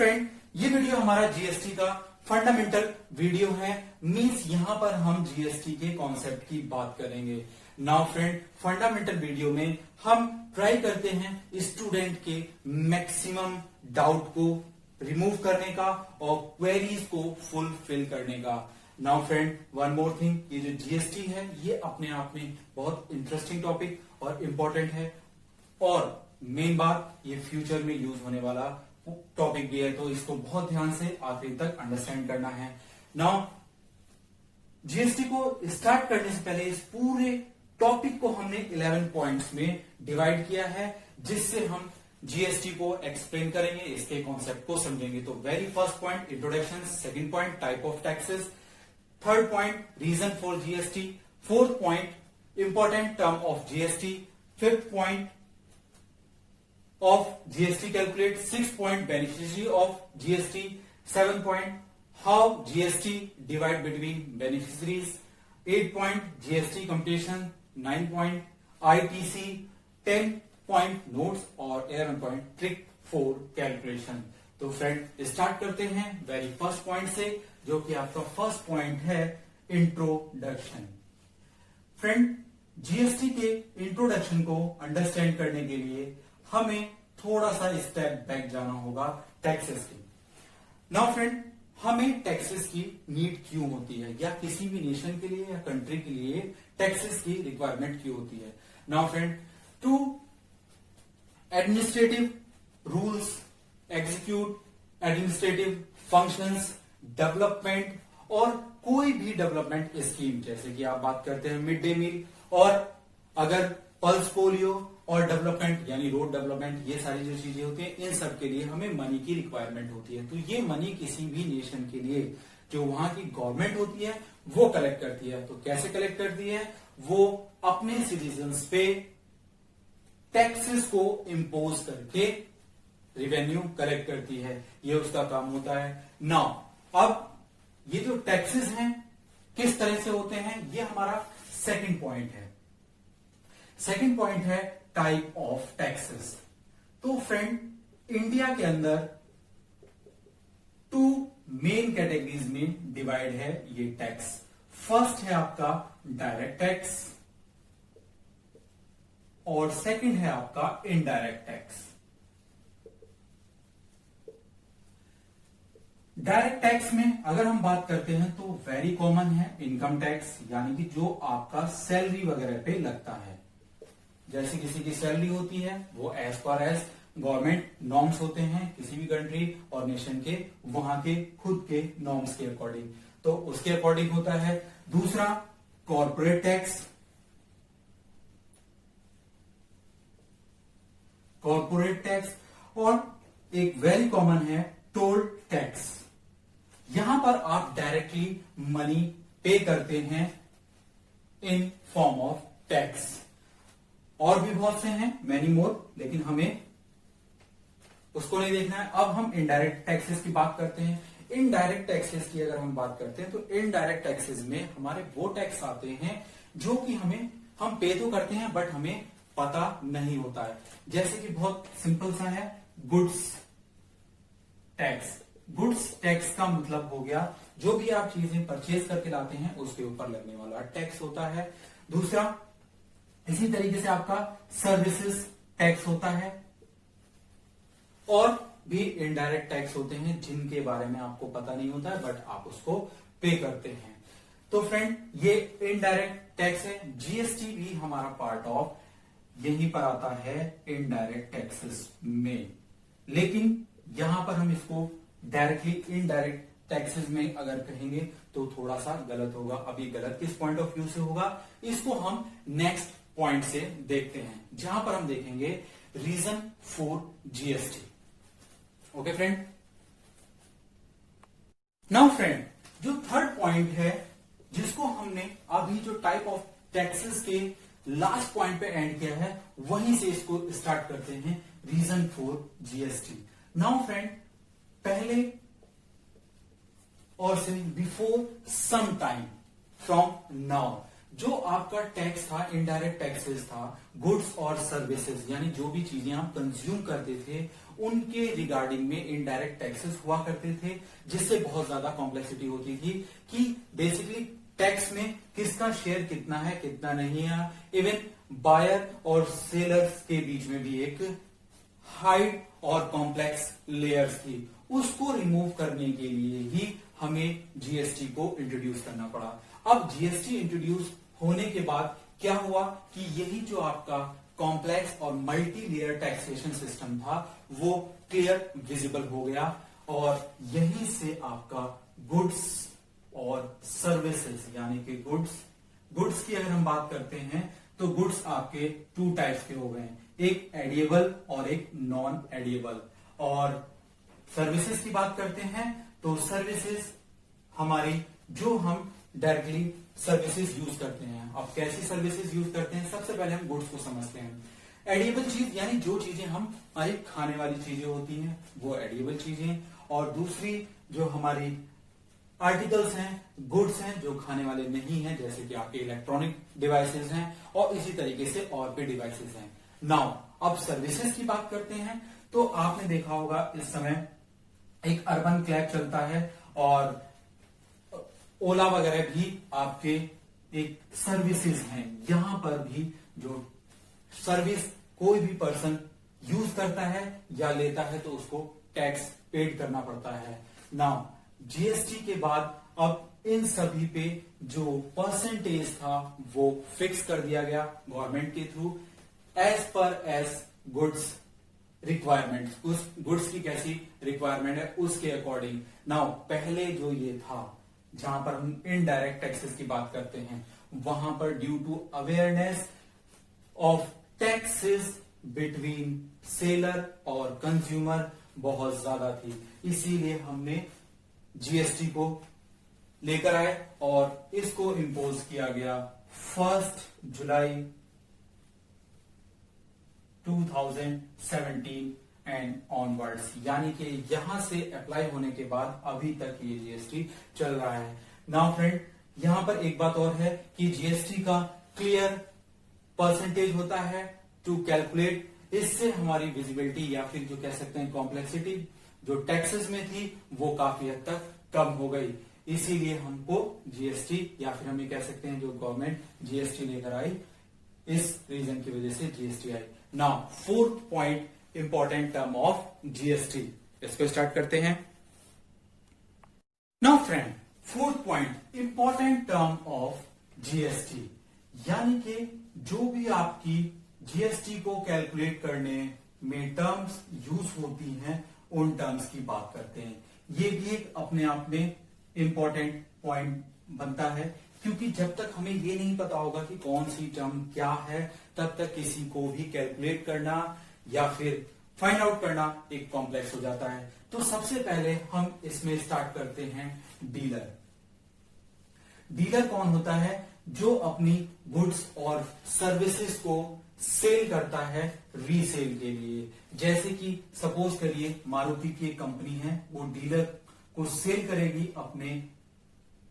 Friend, ये video हमारा GST का फंडामेंटल वीडियो है। मींस यहां पर हम जीएसटी के कॉन्सेप्ट की बात करेंगे। नाउ फ्रेंड, फंडामेंटल वीडियो में हम ट्राई करते हैं स्टूडेंट के मैक्सिमम डाउट को रिमूव करने का और क्वेरीज को फुलफिल करने का। Now friend, one more thing, ये जो जीएसटी है ये अपने आप में बहुत इंटरेस्टिंग टॉपिक और इंपॉर्टेंट है, और मेन बात ये फ्यूचर में यूज होने वाला टॉपिक भी है, तो इसको बहुत ध्यान से आखिर तक अंडरस्टैंड करना है। नाउ जीएसटी को स्टार्ट करने से पहले इस पूरे टॉपिक को हमने 11 पॉइंट्स में डिवाइड किया है, जिससे हम जीएसटी को एक्सप्लेन करेंगे, इसके कॉन्सेप्ट को समझेंगे। तो very first point introduction, second point type of taxes, third point reason for GST, fourth point important term of GST, fifth point of GST calculate, 6 point beneficiary of GST, 7 point how GST divide between beneficiaries, 8 point GST computation, 9 point ITC, 10 point notes और 11 point trick for calculation। तो friend start करते हैं very first point से, जो कि आपका first point है introduction. Friend, GST के इंट्रोडक्शन को अंडरस्टैंड करने के लिए हमें थोड़ा सा स्टेप बैक जाना होगा टैक्सेस की। नाउ फ्रेंड, हमें टैक्सेस की नीड क्यों होती है, या किसी भी नेशन के लिए या कंट्री के लिए टैक्सेस की रिक्वायरमेंट क्यों होती है। Now friend, to administrative rules, execute administrative functions, development और कोई भी डेवलपमेंट स्कीम, जैसे कि आप बात करते हैं मिड डे मील, और अगर पल्स पोलियो और डेवलपमेंट यानी रोड डेवलपमेंट, ये सारी जो चीजें होती हैं, इन सब के लिए हमें मनी की रिक्वायरमेंट होती है। तो ये मनी किसी भी नेशन के लिए जो वहां की गवर्नमेंट होती है वो कलेक्ट करती है। तो कैसे कलेक्ट करती है? वो अपने सिटीजन्स पे टैक्सेस को इम्पोज करके रेवेन्यू कलेक्ट करती है, ये उसका काम होता है। नाउ अब ये जो टैक्सेस हैं किस तरह से होते हैं, ये हमारा सेकंड पॉइंट है। सेकंड पॉइंट है टाइप ऑफ टैक्सेस। तो फ्रेंड, इंडिया के अंदर टू मेन कैटेगरीज में डिवाइड है ये टैक्स। फर्स्ट है आपका डायरेक्ट टैक्स और सेकंड है आपका इनडायरेक्ट टैक्स। डायरेक्ट टैक्स में अगर हम बात करते हैं तो वेरी कॉमन है इनकम टैक्स, यानी कि जो आपका सैलरी वगैरह पे लगता है। जैसे किसी की सैलरी होती है वो as per as government norms होते हैं किसी भी कंट्री और नेशन के, वहां के खुद के नॉर्म्स के अकॉर्डिंग, तो उसके अकॉर्डिंग होता है। दूसरा कॉर्पोरेट टैक्स, कॉर्पोरेट टैक्स, और एक वेरी कॉमन है टोल टैक्स। यहां पर आप डायरेक्टली मनी पे करते हैं इन फॉर्म ऑफ टैक्स। और भी बहुत से हैं, मैनी मोर, लेकिन हमें उसको नहीं देखना है। अब हम इनडायरेक्ट टैक्सेस की बात करते हैं। इनडायरेक्ट टैक्सेस की अगर हम बात करते हैं तो इनडायरेक्ट टैक्सेस में हमारे वो टैक्स आते हैं जो कि हम पे तो करते हैं बट हमें पता नहीं होता है। जैसे कि बहुत सिंपल सा है गुड्स टैक्स। गुड्स टैक्स का मतलब हो गया जो भी आप चीजें परचेज करके लाते हैं उसके ऊपर लगने वाला टैक्स होता है। दूसरा, इसी तरीके से आपका सर्विसेज टैक्स होता है, और भी इनडायरेक्ट टैक्स होते हैं जिनके बारे में आपको पता नहीं होता है बट आप उसको पे करते हैं। तो फ्रेंड, ये इनडायरेक्ट टैक्स है। जीएसटी भी हमारा पार्ट ऑफ यहीं पर आता है इनडायरेक्ट टैक्सेस में, लेकिन यहां पर हम इसको डायरेक्टली इनडायरेक्ट टैक्सेस में अगर कहेंगे तो थोड़ा सा गलत होगा। अभी गलत किस पॉइंट ऑफ व्यू से होगा, इसको हम नेक्स्ट पॉइंट से देखते हैं, जहां पर हम देखेंगे reason for GST. Okay friend. Now friend, जो थर्ड पॉइंट है जिसको हमने अभी जो टाइप ऑफ टैक्सेस के लास्ट पॉइंट पे एंड किया है, वहीं से इसको स्टार्ट करते हैं, reason for GST. Now friend, पहले और से before some time from now जो आपका टैक्स था, इनडायरेक्ट टैक्सेस था, गुड्स और सर्विसेज, यानी जो भी चीजें आप कंज्यूम करते थे उनके रिगार्डिंग में इनडायरेक्ट टैक्सेस हुआ करते थे, जिससे बहुत ज्यादा कॉम्प्लेक्सिटी होती थी कि बेसिकली टैक्स में किसका शेयर कितना है कितना नहीं है। इवन बायर और सेलर्स के बीच में भी एक हाइड और कॉम्प्लेक्स लेयर्स थी। उसको रिमूव करने के लिए ही हमें जीएसटी को इंट्रोड्यूस करना पड़ा। अब जीएसटी इंट्रोड्यूस होने के बाद क्या हुआ कि यही जो आपका कॉम्प्लेक्स और मल्टी लेयर टैक्सेशन सिस्टम था वो क्लियर विजिबल हो गया, और यहीं से आपका गुड्स और सर्विसेज यानी कि गुड्स की अगर हम बात करते हैं तो गुड्स आपके टू टाइप्स के हो गए हैं, एक एडिएबल और एक नॉन एडिएबल। और सर्विसेज की बात करते हैं तो सर्विसेज हमारी जो हम डायरेक्टली सर्विसेज यूज करते हैं। अब कैसी सर्विसेज यूज करते हैं, सबसे पहले हम गुड्स को समझते हैं। एडिएबल चीज यानी जो चीजें हमारी खाने वाली चीजें होती हैं वो एडिएबल चीजें, और दूसरी जो हमारी आर्टिकल्स हैं, गुड्स हैं जो खाने वाले नहीं हैं, जैसे कि आपके इलेक्ट्रॉनिक डिवाइसेस हैं और इसी तरीके से और भी डिवाइसेस हैं। नाउ अब सर्विसेज की बात करते हैं तो आपने देखा होगा इस समय एक अर्बन क्लैब चलता है और ओला वगैरह भी आपके एक सर्विसेज हैं। यहां पर भी जो सर्विस कोई भी पर्सन यूज करता है या लेता है तो उसको टैक्स पेड करना पड़ता है। नाउ जीएसटी के बाद अब इन सभी पे जो परसेंटेज था वो फिक्स कर दिया गया गवर्नमेंट के थ्रू एज गुड्स रिक्वायरमेंट। उस गुड्स की कैसी रिक्वायरमेंट है उसके अकॉर्डिंग। नाउ पहले जो ये था जहां पर हम इनडायरेक्ट टैक्सेस की बात करते हैं, वहां पर due to awareness of taxes between seller और कंज्यूमर बहुत ज्यादा थी, इसीलिए हमने जीएसटी को लेकर आए और इसको इंपोज किया गया 1 जुलाई 2017 एंड ऑनवर्ड्स, यानी कि यहां से अप्लाई होने के बाद अभी तक ये जीएसटी चल रहा है। नाउ फ्रेंड, यहां पर एक बात और है कि जीएसटी का क्लियर परसेंटेज होता है टू कैलकुलेट। इससे हमारी विजिबिलिटी या फिर जो कह सकते हैं कॉम्प्लेक्सिटी जो टैक्सेस में थी वो काफी हद तक कम हो गई, इसीलिए हमको जीएसटी या फिर हम ये कह सकते हैं जो गवर्नमेंट जीएसटी लेकर आई, इस रीजन की वजह से GST I. Now fourth point important term of GST, इसको स्टार्ट करते हैं। Now friend, fourth point important term of GST, यानी कि जो भी आपकी जीएसटी को कैलकुलेट करने में टर्म्स यूज होती हैं उन टर्म्स की बात करते हैं। ये भी एक अपने आप में इंपॉर्टेंट पॉइंट बनता है, क्योंकि जब तक हमें ये नहीं पता होगा कि कौन सी टर्म क्या है तब तक किसी को भी कैलकुलेट करना या फिर फाइंड आउट करना एक कॉम्प्लेक्स हो जाता है। तो सबसे पहले हम इसमें स्टार्ट करते हैं डीलर। डीलर कौन होता है? जो अपनी गुड्स और सर्विसेज को सेल करता है रीसेल के लिए। जैसे कि सपोज करिए मारुति की एक कंपनी है, वो डीलर को सेल करेगी अपने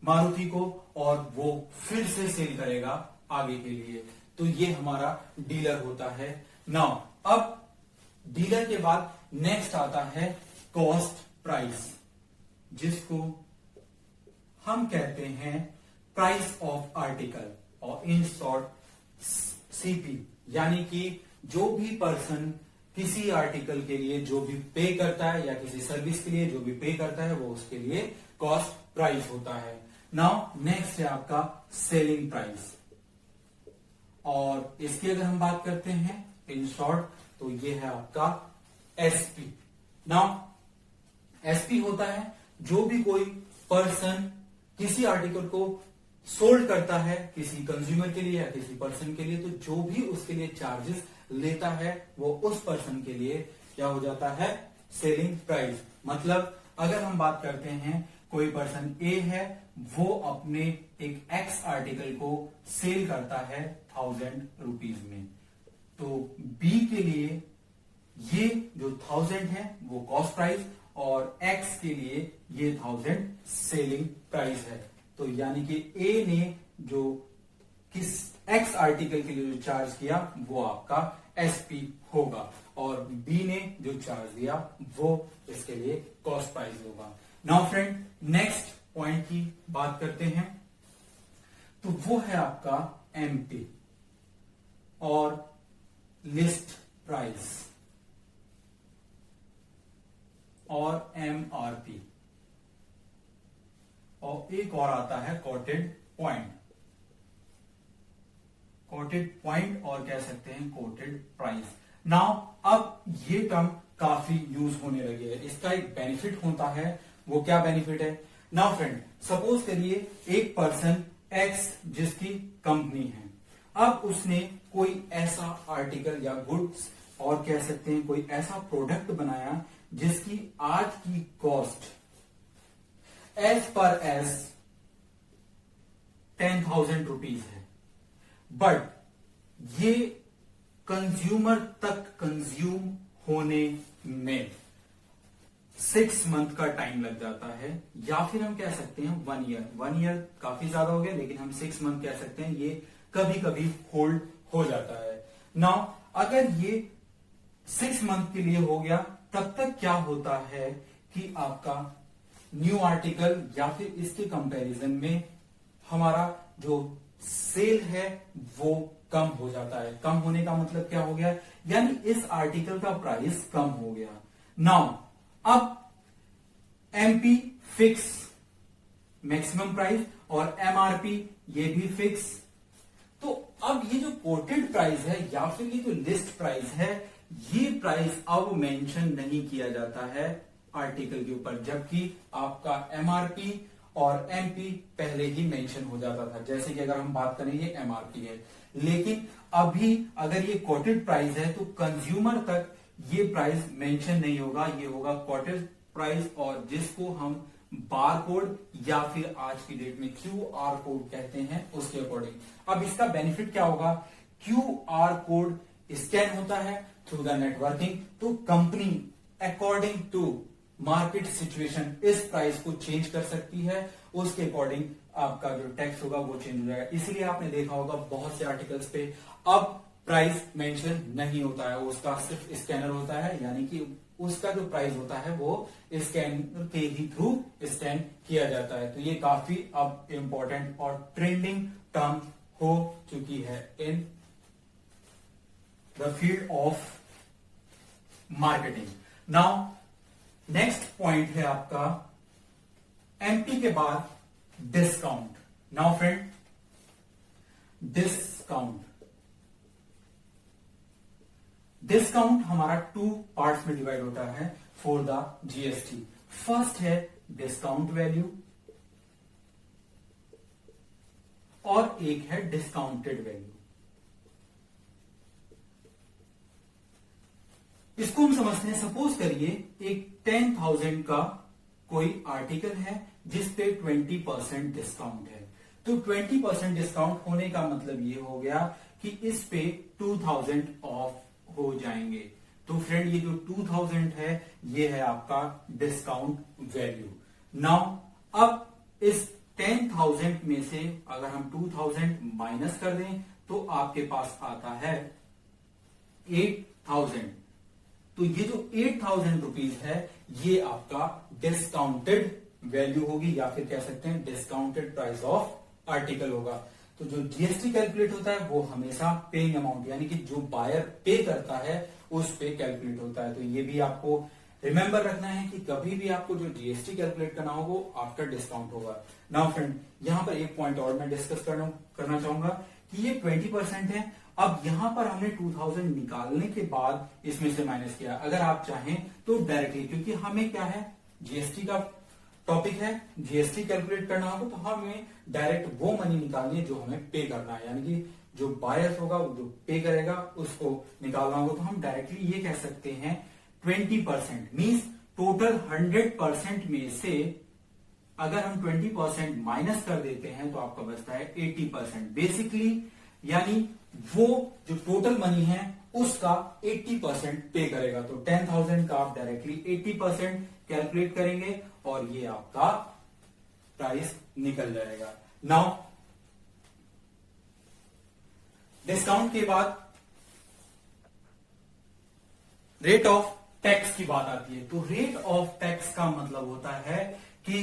मारुति को और वो फिर से सेल करेगा आगे के लिए, तो ये हमारा डीलर होता है। नाउ अब डीलर के बाद नेक्स्ट आता है कॉस्ट प्राइस, जिसको हम कहते हैं प्राइस ऑफ आर्टिकल और इन शॉर्ट सीपी, यानी कि जो भी पर्सन किसी आर्टिकल के लिए जो भी पे करता है या किसी सर्विस के लिए जो भी पे करता है वो उसके लिए कॉस्ट प्राइस होता है। नाउ नेक्स्ट है आपका सेलिंग प्राइस, और इसकी अगर हम बात करते हैं इन शॉर्ट तो ये है आपका एसपी। नाउ एसपी होता है जो भी कोई पर्सन किसी आर्टिकल को सोल्ड करता है किसी कंज्यूमर के लिए या किसी पर्सन के लिए, तो जो भी उसके लिए चार्जेस लेता है वो उस पर्सन के लिए क्या हो जाता है? Selling price. मतलब अगर हम बात करते हैं कोई पर्सन ए है, वो अपने एक एक्स आर्टिकल को सेल करता है 1000 रुपीज में, तो बी के लिए ये जो 1000 है वो कॉस्ट प्राइस और एक्स के लिए ये 1000 सेलिंग प्राइस है। तो यानी कि ए ने जो किस एक्स आर्टिकल के लिए जो चार्ज किया वो आपका एसपी होगा। और बी ने जो चार्ज दिया वो इसके लिए कॉस्ट प्राइस होगा। नाउ फ्रेंड नेक्स्ट पॉइंट की बात करते हैं, तो वो है आपका एमपी और लिस्ट प्राइस और एमआरपी, और एक और आता है कोटेड पॉइंट, कोटेड पॉइंट और कह सकते हैं कोटेड प्राइस। नाउ अब ये टर्म काफी यूज होने लगे है, इसका एक बेनिफिट होता है, वो क्या बेनिफिट है। नाउ फ्रेंड सपोज करिए एक पर्सन एक्स जिसकी कंपनी है, अब उसने कोई ऐसा आर्टिकल या गुड्स और कह सकते हैं कोई ऐसा प्रोडक्ट बनाया जिसकी आज की cost as per as 10,000 rupees है, बट ये कंज्यूमर तक कंज्यूम होने में 6 मंथ का टाइम लग जाता है, या फिर हम कह सकते हैं 1 ईयर। 1 ईयर काफी ज्यादा हो गया, लेकिन हम 6 मंथ कह सकते हैं, ये कभी कभी होल्ड हो जाता है। नाउ अगर ये 6 मंथ के लिए हो गया, तब तक क्या होता है कि आपका न्यू आर्टिकल या फिर इसके कंपैरिजन में हमारा जो सेल है वो कम हो जाता है। कम होने का मतलब क्या हो गया, यानी इस आर्टिकल का प्राइस कम हो गया। नाउ अब एमपी फिक्स मैक्सिमम प्राइस और एमआरपी ये भी फिक्स। तो अब ये जो कोटेड प्राइस है या फिर ये जो लिस्ट प्राइस है, ये प्राइस अब मेंशन नहीं किया जाता है आर्टिकल के ऊपर, जबकि आपका एमआरपी और एमपी पहले ही मेंशन हो जाता था। जैसे कि अगर हम बात करें ये एमआरपी है, लेकिन अभी अगर ये कोटेड प्राइस है तो कंज्यूमर तक ये प्राइस मेंशन नहीं होगा, ये होगा कोटेड प्राइस, और जिसको हम बार कोड या फिर आज की डेट में क्यूआर कोड कहते हैं उसके अकॉर्डिंग। अब इसका बेनिफिट क्या होगा, क्यूआर कोड स्कैन होता है थ्रू द नेटवर्किंग, तो company according to market situation इस प्राइस को चेंज कर सकती है, उसके अकॉर्डिंग आपका जो टैक्स होगा वो चेंज हो जाएगा। इसलिए आपने देखा होगा बहुत से आर्टिकल्स पे अब प्राइस मेंशन नहीं होता है, उसका सिर्फ स्कैनर होता है, यानी कि उसका जो प्राइस होता है वो स्कैनर के ही थ्रू स्कैन किया जाता है। तो ये काफी अब इंपॉर्टेंट और ट्रेंडिंग टर्म हो चुकी है in the field of marketing. Now next point है आपका एमपी के बाद डिस्काउंट। नाउ फ्रेंड डिस्काउंट हमारा 2 पार्ट्स में डिवाइड होता है फॉर द जीएसटी। फर्स्ट है डिस्काउंट वैल्यू और एक है डिस्काउंटेड वैल्यू। इसको हम समझते हैं, सपोज करिए एक 10,000 का कोई आर्टिकल है जिस पे 20% डिस्काउंट है, तो 20% डिस्काउंट होने का मतलब ये हो गया कि इस पे 2,000 ऑफ हो जाएंगे। तो फ्रेंड ये जो 2,000 है ये है आपका डिस्काउंट वैल्यू। नाउ अब इस 10,000 में से अगर हम 2,000 माइनस कर दें तो आपके पास आता है 8,000। तो ये जो 8,000 रुपीज है ये आपका डिस्काउंटेड वैल्यू होगी, या फिर कह सकते हैं डिस्काउंटेड प्राइस ऑफ आर्टिकल होगा। तो जो जीएसटी कैलकुलेट होता है वो हमेशा पेइंग अमाउंट, यानी कि जो बायर पे करता है उस पे कैलकुलेट होता है। तो ये भी आपको रिमेंबर रखना है कि कभी भी आपको जो जीएसटी कैलकुलेट करना होगा वो आफ्टर डिस्काउंट होगा। नाउ फ्रेंड यहां पर एक पॉइंट और मैं डिस्कस करना चाहूंगा कि ये 20% है। अब यहां पर हमने 2,000 निकालने के बाद इसमें से माइनस किया। अगर आप चाहें तो डायरेक्टली, क्योंकि हमें क्या है जीएसटी का टॉपिक है, जीएसटी कैलकुलेट करना होगा तो हमें डायरेक्ट वो मनी निकालनी है जो हमें पे करना है, यानी कि जो बायर्स होगा वो जो पे करेगा उसको निकालना होगा। तो हम डायरेक्टली ये कह सकते हैं 20% मीन्स टोटल 100% में से अगर हम 20% माइनस कर देते हैं तो आपका बचता है 80%। बेसिकली यानी वो जो टोटल मनी है उसका 80% पे करेगा। तो 10,000 का आप डायरेक्टली 80% कैलकुलेट करेंगे और ये आपका प्राइस निकल जाएगा। नाउ डिस्काउंट के बाद रेट ऑफ टैक्स की बात आती है, तो रेट ऑफ टैक्स का मतलब होता है कि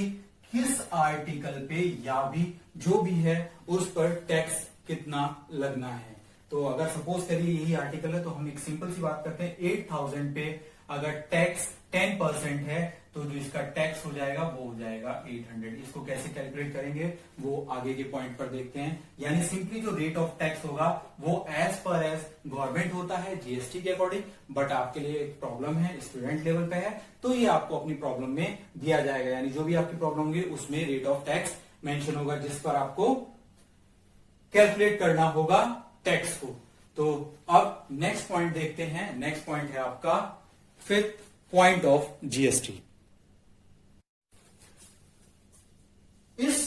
किस आर्टिकल पे या भी जो भी है उस पर टैक्स कितना लगना है। तो अगर सपोज करिए यही आर्टिकल है, तो हम एक सिंपल सी बात करते हैं, 8000 पे अगर टैक्स 10% है तो जो इसका टैक्स हो जाएगा वो हो जाएगा 800। इसको कैसे कैलकुलेट करेंगे वो आगे के पॉइंट पर देखते हैं। यानी सिंपली जो रेट ऑफ टैक्स होगा वो एज पर एज गवर्नमेंट होता है जीएसटी के अकॉर्डिंग, बट आपके लिए एक प्रॉब्लम है, स्टूडेंट लेवल पे है, तो ये आपको अपनी प्रॉब्लम में दिया जाएगा। यानी जो भी आपकी प्रॉब्लम होगी उसमें रेट ऑफ टैक्स मेंशन होगा जिस पर आपको कैलकुलेट करना होगा टैक्स को। तो अब नेक्स्ट पॉइंट देखते हैं। नेक्स्ट पॉइंट है आपका 5th पॉइंट ऑफ जीएसटी। इस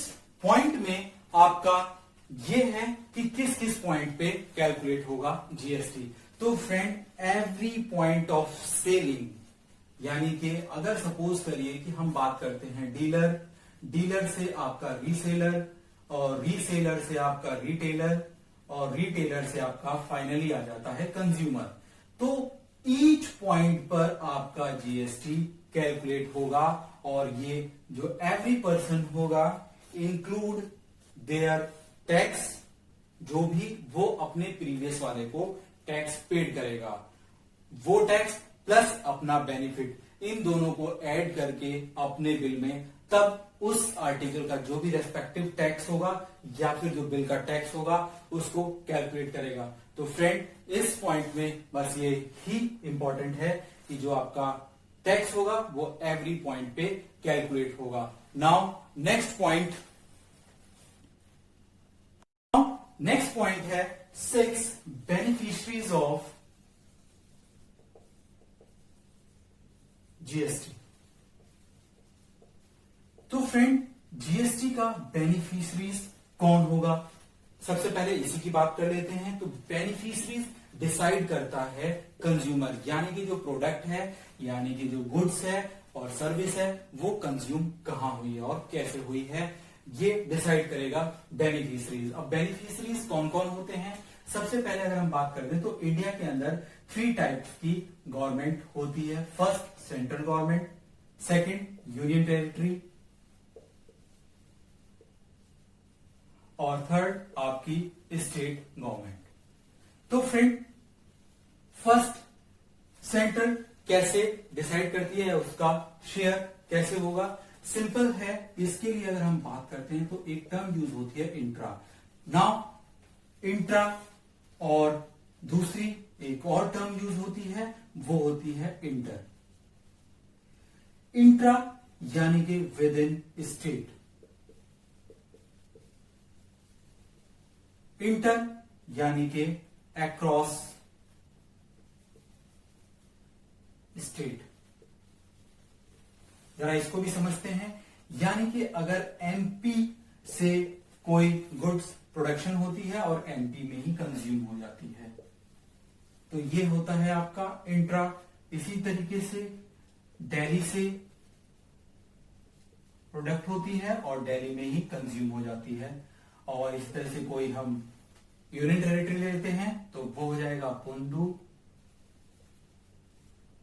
पॉइंट में आपका ये है कि किस किस पॉइंट पे कैलकुलेट होगा जीएसटी। तो friend, every point of selling, यानी कि अगर सपोज करिए कि हम बात करते हैं डीलर, डीलर से आपका रीसेलर, और रीसेलर से आपका रिटेलर, और रिटेलर से आपका फाइनली आ जाता है कंज्यूमर, तो ईच पॉइंट पर आपका जीएसटी कैलकुलेट होगा। और ये जो एवरी पर्सन होगा इंक्लूड देयर टैक्स, जो भी वो अपने प्रीवियस वाले को टैक्स पेड करेगा, वो टैक्स प्लस अपना बेनिफिट, इन दोनों को ऐड करके अपने बिल में तब उस आर्टिकल का जो भी रेस्पेक्टिव टैक्स होगा या फिर जो बिल का टैक्स होगा उसको कैलकुलेट करेगा। तो फ्रेंड, इस पॉइंट में बस ये ही इंपॉर्टेंट है कि जो आपका टैक्स होगा वो एवरी पॉइंट पे कैलकुलेट होगा। नाउ नेक्स्ट पॉइंट है 6 बेनिफिशरीज ऑफ जीएसटी। तो फ्रेंड, जीएसटी का बेनिफिशरीज कौन होगा, सबसे पहले इसी की बात कर लेते हैं। तो बेनिफिशरीज डिसाइड करता है कंज्यूमर, यानी कि जो प्रोडक्ट है, यानी कि जो गुड्स है और सर्विस है वो कंज्यूम कहां हुई है और कैसे हुई है, ये डिसाइड करेगा बेनिफिशरीज। अब बेनिफिशरीज कौन कौन होते हैं, सबसे पहले अगर हम बात कर दें तो इंडिया के अंदर 3 टाइप्स की गवर्नमेंट होती है। First central government, second union territory, और थर्ड आपकी स्टेट गवर्नमेंट। तो फ्रेंड, फर्स्ट सेंट्रल कैसे डिसाइड करती है, उसका शेयर कैसे होगा, सिंपल है। इसके लिए अगर हम बात करते हैं तो एक टर्म यूज होती है इंट्रा। नाउ इंट्रा और दूसरी एक और टर्म यूज होती है, वो होती है इंटर। इंट्रा यानी कि विद इन स्टेट, इंटर यानी कि अक्रॉस स्टेट। जरा इसको भी समझते हैं, यानी कि अगर एमपी से कोई गुड्स प्रोडक्शन होती है और एमपी में ही कंज्यूम हो जाती है, तो ये होता है आपका इंट्रा। इसी तरीके से दिल्ली से प्रोडक्ट होती है और दिल्ली में ही कंज्यूम हो जाती है, और इस तरह से कोई हम यूनियन टेरिटरी लेते हैं तो वो हो जाएगा Pondu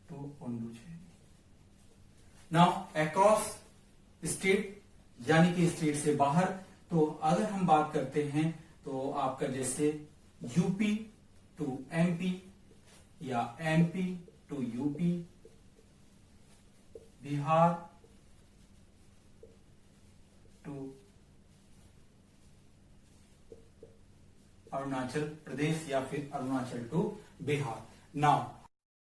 to Puducherry. Now across state यानी कि स्टेट से बाहर, तो अगर हम बात करते हैं तो आपका जैसे यूपी टू एमपी या MP to UP, Bihar to Arunachal Pradesh या फिर Arunachal to Bihar. Now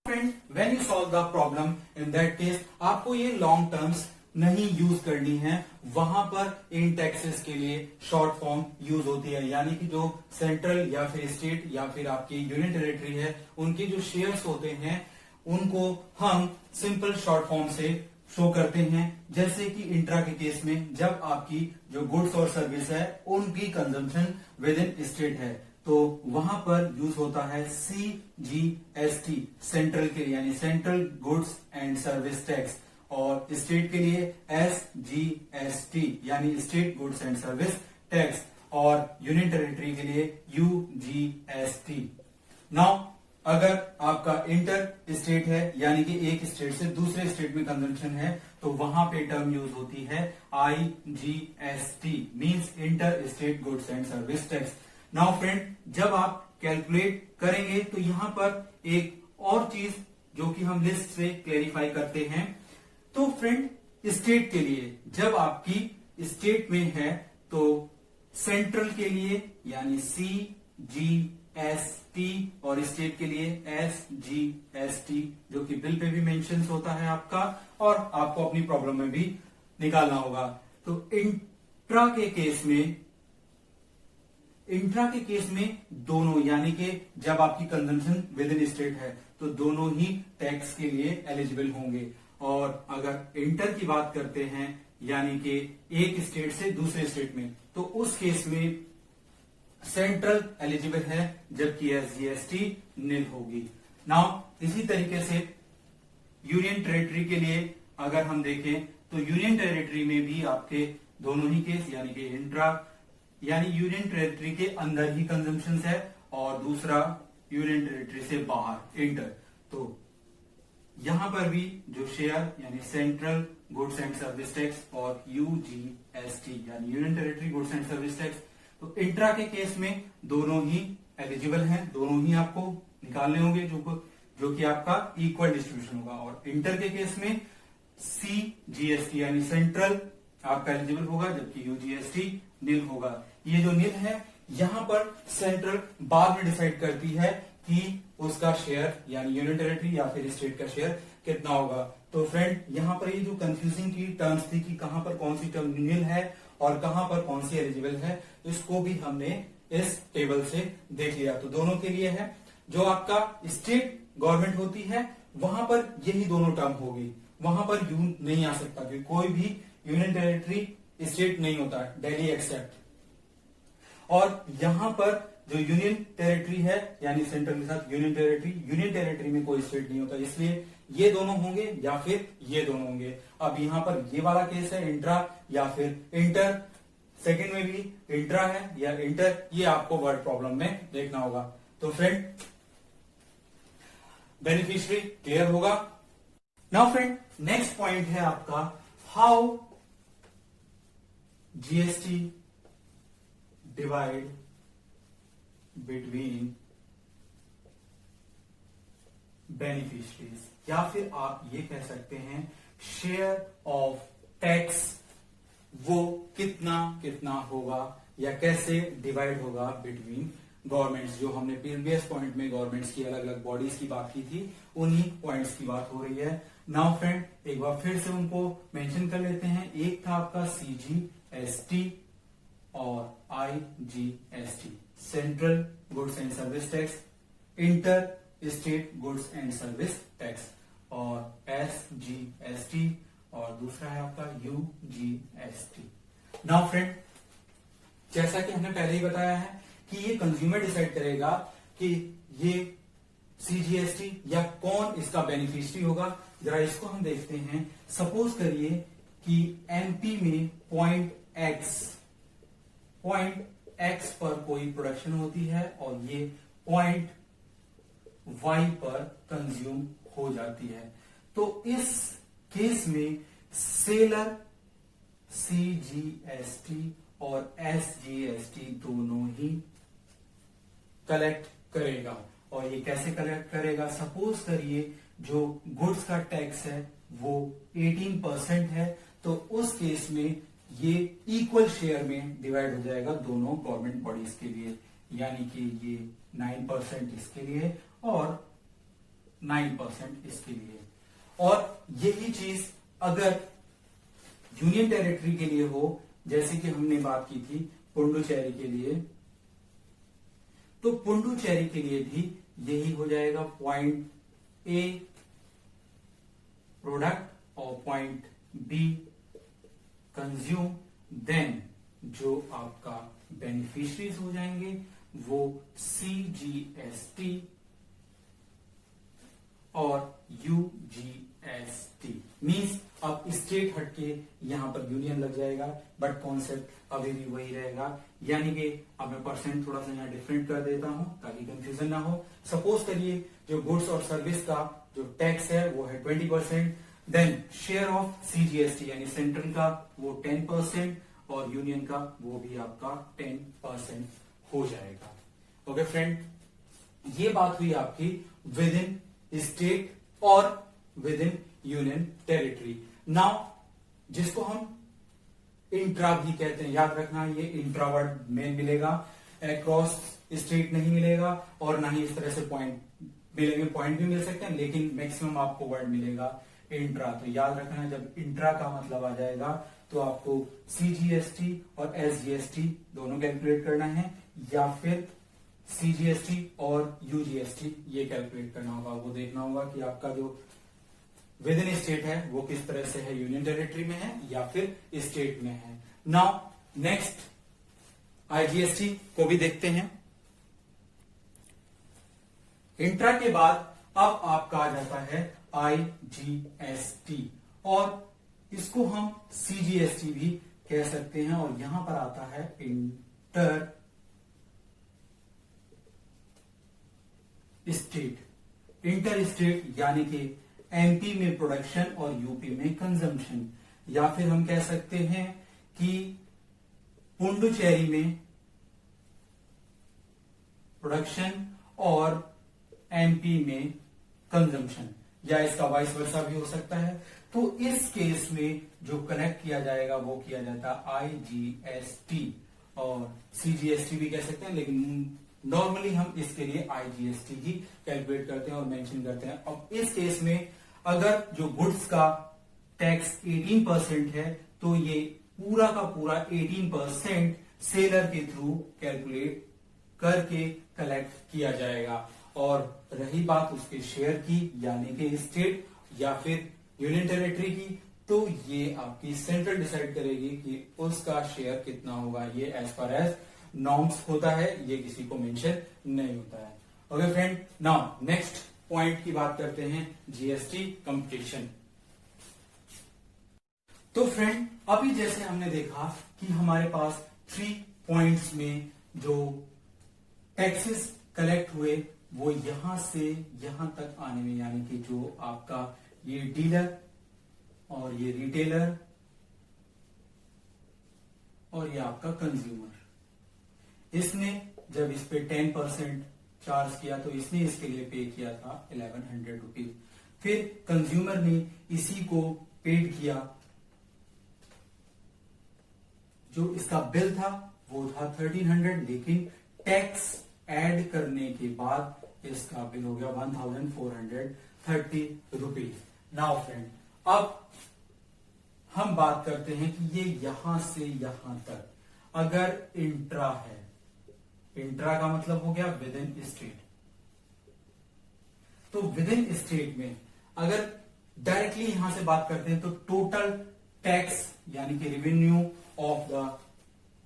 friend, when you solve the problem in that case आपको ये लॉन्ग टर्म्स नहीं यूज करनी है, वहां पर इन टैक्सेस के लिए शॉर्ट फॉर्म यूज होती है, यानी कि जो सेंट्रल या फिर स्टेट या फिर आपकी यूनियन टेरिटरी है उनके जो शेयर्स होते हैं उनको हम सिंपल शॉर्ट फॉर्म से शो करते हैं। जैसे कि इंट्रा के केस में जब आपकी जो गुड्स और सर्विस है उनकी कंजम्पशन विद इन स्टेट है तो वहां पर यूज होता है CGST सेंट्रल के लिए, यानी central goods and service tax, और स्टेट के लिए SGST यानी state goods and service tax, और यूनियन टेरिटरी के लिए UGST। नाउ अगर आपका इंटर स्टेट है यानी कि एक स्टेट से दूसरे स्टेट में कंजम्पशन है तो वहां पे टर्म यूज होती है IGST, means inter state goods and service tax. Now friend, जब आप कैलकुलेट करेंगे तो यहां पर एक और चीज जो कि हम लिस्ट से क्लेरिफाई करते हैं। तो फ्रेंड, स्टेट के लिए जब आपकी स्टेट में है तो सेंट्रल के लिए यानी CGST और स्टेट के लिए SGST, जो कि बिल पे भी मेंशन होता है आपका और आपको अपनी प्रॉब्लम में भी निकालना होगा। तो इंट्रा के केस में दोनों, यानी कि जब आपकी कंजम्पशन विद इन स्टेट है तो दोनों ही टैक्स के लिए एलिजिबल होंगे। और अगर इंटर की बात करते हैं यानी कि एक स्टेट से दूसरे स्टेट में, तो उस केस में सेंट्रल एलिजिबल है जबकि SGST निल होगी। नाउ इसी तरीके से यूनियन टेरिटरी के लिए अगर हम देखें तो यूनियन टेरिटरी में भी आपके दोनों ही केस, यानी कि इंट्रा यानी यूनियन टेरिटरी के अंदर ही कंजम्पशन है और दूसरा यूनियन टेरिटरी से बाहर इंटर। तो यहां पर भी जो शेयर यानी central goods and service tax और UGST यानी union territory goods and service tax, तो इंट्रा के केस में दोनों ही एलिजिबल हैं, दोनों ही आपको निकालने होंगे जो कि आपका इक्वल डिस्ट्रीब्यूशन होगा। और इंटर के केस में CGST यानी सेंट्रल आपका एलिजिबल होगा जबकि UGST निल होगा। ये जो निल है यहां पर सेंट्रल बाद में डिसाइड करती है कि उसका शेयर यानी यूनियन टेरिटरी या फिर स्टेट का शेयर कितना होगा। तो फ्रेंड, यहां पर ये जो कंफ्यूजिंग की टर्म्स थी कि कहां पर कौन सी टर्म निल है और कहां पर कौन सी एलिजिबल है, इसको भी हमने इस टेबल से देख लिया। तो दोनों के लिए है, जो आपका स्टेट गवर्नमेंट होती है वहां पर यही दोनों टर्म होगी, वहां पर यू नहीं आ सकता क्योंकि कोई भी यूनियन टेरिटरी स्टेट नहीं होता, दिल्ली एक्सेप्ट। और यहां पर जो यूनियन टेरिटरी है यानी सेंट्रल के साथ यूनियन टेरिटरी में कोई स्टेट नहीं होता, इसलिए ये दोनों होंगे या फिर ये दोनों होंगे। अब यहां पर ये वाला केस है इंट्रा या फिर इंटर, सेकंड में भी इंट्रा है या इंटर, ये आपको वर्ड प्रॉब्लम में देखना होगा। तो फ्रेंड, बेनिफिशियरी क्लियर होगा। नाउ फ्रेंड, नेक्स्ट पॉइंट है आपका how GST divide between beneficiaries, या फिर आप ये कह सकते हैं शेयर ऑफ टैक्स वो कितना कितना होगा या कैसे डिवाइड होगा बिटवीन गवर्नमेंट्स। जो हमने प्रीवियस पॉइंट में गवर्नमेंट्स की अलग अलग बॉडीज की बात की थी, उन्हीं पॉइंट्स की बात हो रही है। नाउ फ्रेंड, एक बार फिर से उनको मेंशन कर लेते हैं। एक था आपका CGST और IGST, central goods and service tax, inter state goods and service tax, और SGST, और दूसरा है आपका UGST। नाउ फ्रेंड, जैसा कि हमने पहले ही बताया है कि ये कंज्यूमर डिसाइड करेगा कि ये CGST या कौन इसका बेनिफिशियरी होगा। जरा इसको हम देखते हैं। सपोज करिए कि MP में पॉइंट X पर कोई प्रोडक्शन होती है और ये पॉइंट Y पर कंज्यूम हो जाती है। तो इस केस में सेलर CGST और SGST दोनों ही कलेक्ट करेगा। और ये कैसे कलेक्ट करेगा? सपोज करिए जो गुड्स का टैक्स है वो 18% है, तो उस केस में ये इक्वल शेयर में डिवाइड हो जाएगा दोनों गवर्नमेंट बॉडीज के लिए, यानी कि ये 9% इसके लिए और 9% इसके लिए। और यही चीज अगर यूनियन टेरिटरी के लिए हो, जैसे कि हमने बात की थी पुडुचेरी के लिए, तो पुडुचेरी के लिए भी यही हो जाएगा। पॉइंट A प्रोडक्ट और पॉइंट B कंज्यूम, देन जो आपका बेनिफिशरीज हो जाएंगे वो CGST और UGST GST मीन्स अब स्टेट हटके यहाँ पर यूनियन लग जाएगा, बट कॉन्सेप्ट अभी भी वही रहेगा। यानी कि अब मैं परसेंट थोड़ा सा यहाँ डिफरेंट कर देता हूं ताकि कंफ्यूजन ना हो। सपोज करिए जो गुड्स और सर्विस का जो टैक्स है वो है 20%, देन शेयर ऑफ CGST यानी सेंट्रल का वो 10% और यूनियन का वो भी आपका 10% हो जाएगा। ओके फ्रेंड, ये बात हुई आपकी विद इन स्टेट और with in union territory. Now जिसको हम इंट्रा भी कहते हैं, याद रखना ये इंट्रा वर्ड में मिलेगा, अक्रॉस स्टेट नहीं मिलेगा और ना ही इस तरह से पॉइंट मिलेंगे। पॉइंट भी मिल सकते हैं लेकिन मैक्सिमम आपको वर्ड मिलेगा इंट्रा। तो याद रखना जब इंट्रा का मतलब आ जाएगा तो आपको CGST और SGST दोनों कैलकुलेट करना है, या फिर CGST और UGST ये कैलकुलेट करना होगा। वो देखना होगा कि आपका जो विद इन स्टेट है वो किस तरह से है, यूनियन टेरिटरी में है या फिर स्टेट में है। नाउ नेक्स्ट IGST को भी देखते हैं। इंट्रा के बाद अब आपका आ जाता है IGST और इसको हम CGST भी कह सकते हैं, और यहां पर आता है इंटर स्टेट। इंटर स्टेट यानी कि MP में प्रोडक्शन और UP में कंजम्पशन, या फिर हम कह सकते हैं कि पुडुचेरी में प्रोडक्शन और MP में कंजम्पशन, या इसका वाइस वर्सा भी हो सकता है। तो इस केस में जो कनेक्ट किया जाएगा वो किया जाता है IGST, और CGST भी कह सकते हैं लेकिन नॉर्मली हम इसके लिए IGST ही कैलकुलेट करते हैं और मेंशन करते हैं। अब इस केस में अगर जो गुड्स का टैक्स 18% है तो ये पूरा का पूरा 18% सेलर के थ्रू कैलकुलेट करके कलेक्ट किया जाएगा। और रही बात उसके शेयर की यानी कि स्टेट या फिर यूनियन टेरिटरी की, तो ये आपकी सेंट्रल डिसाइड करेगी कि उसका शेयर कितना होगा। ये एज पर एज नॉर्म्स होता है, ये किसी को मेंशन नहीं होता है। Okay friend, now next point की बात करते हैं GST कंपटीशन। तो फ्रेंड अभी जैसे हमने देखा कि हमारे पास 3 पॉइंट्स में जो टैक्सेस कलेक्ट हुए वो यहां से यहां तक आने में, यानी कि जो आपका ये डीलर और ये रिटेलर और ये आपका कंज्यूमर, इसने जब इस पे 10% चार्ज किया तो इसने इसके लिए पे किया था 1100 रुपीज। फिर कंज्यूमर ने इसी को पेड किया, जो इसका बिल था वो था 1300, लेकिन टैक्स ऐड करने के बाद इसका बिल हो गया 1430 रुपीज। नाउ फ्रेंड अब हम बात करते हैं कि ये यहां से यहां तक अगर इंट्रा है, इंट्रा का मतलब हो गया विद इन स्टेट, तो विद इन स्टेट में अगर डायरेक्टली यहां से बात करते हैं तो टोटल टैक्स यानी कि रेवेन्यू ऑफ द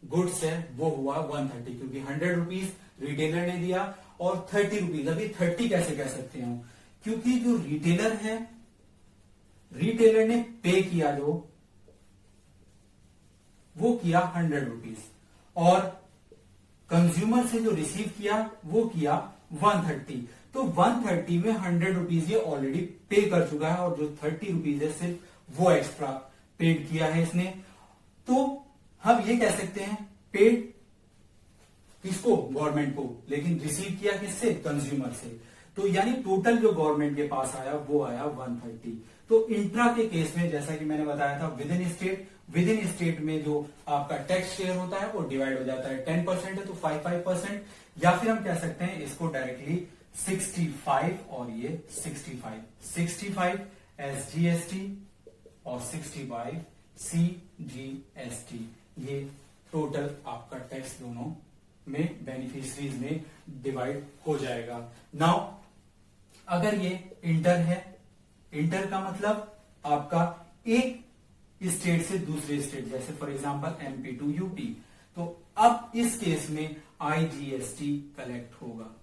गुड्स है वो हुआ 130, क्योंकि 100 रुपीज रिटेलर ने दिया और 30 रुपीज। अभी 30 कैसे कह सकते हैं, क्योंकि जो रिटेलर है, रिटेलर ने पे किया जो वो किया 100 रुपीज, और कंज्यूमर से जो रिसीव किया वो किया 130। तो 130 में 100 रुपीज ये ऑलरेडी पे कर चुका है, और जो 30 रुपीज है सिर्फ वो एक्स्ट्रा पेड किया है इसने। तो हम ये कह सकते हैं पेड किसको, गवर्नमेंट को, लेकिन रिसीव किया किससे, कंज्यूमर से। तो यानी टोटल जो गवर्नमेंट के पास आया वो आया 130। तो इंट्रा के केस में जैसा कि मैंने बताया था with in state, with in state में जो आपका टैक्स शेयर होता है वो डिवाइड हो जाता है, 10% है तो 5%, या फिर हम कह सकते हैं इसको डायरेक्टली 65 और ये 65 SGST और 65 CGST, ये टोटल आपका टैक्स दोनों में बेनिफिशरीज में डिवाइड हो जाएगा। नाउ अगर ये इंटर है, इंटर का मतलब आपका एक स्टेट से दूसरे स्टेट, जैसे for example MP to UP, तो अब इस केस में IGST कलेक्ट होगा।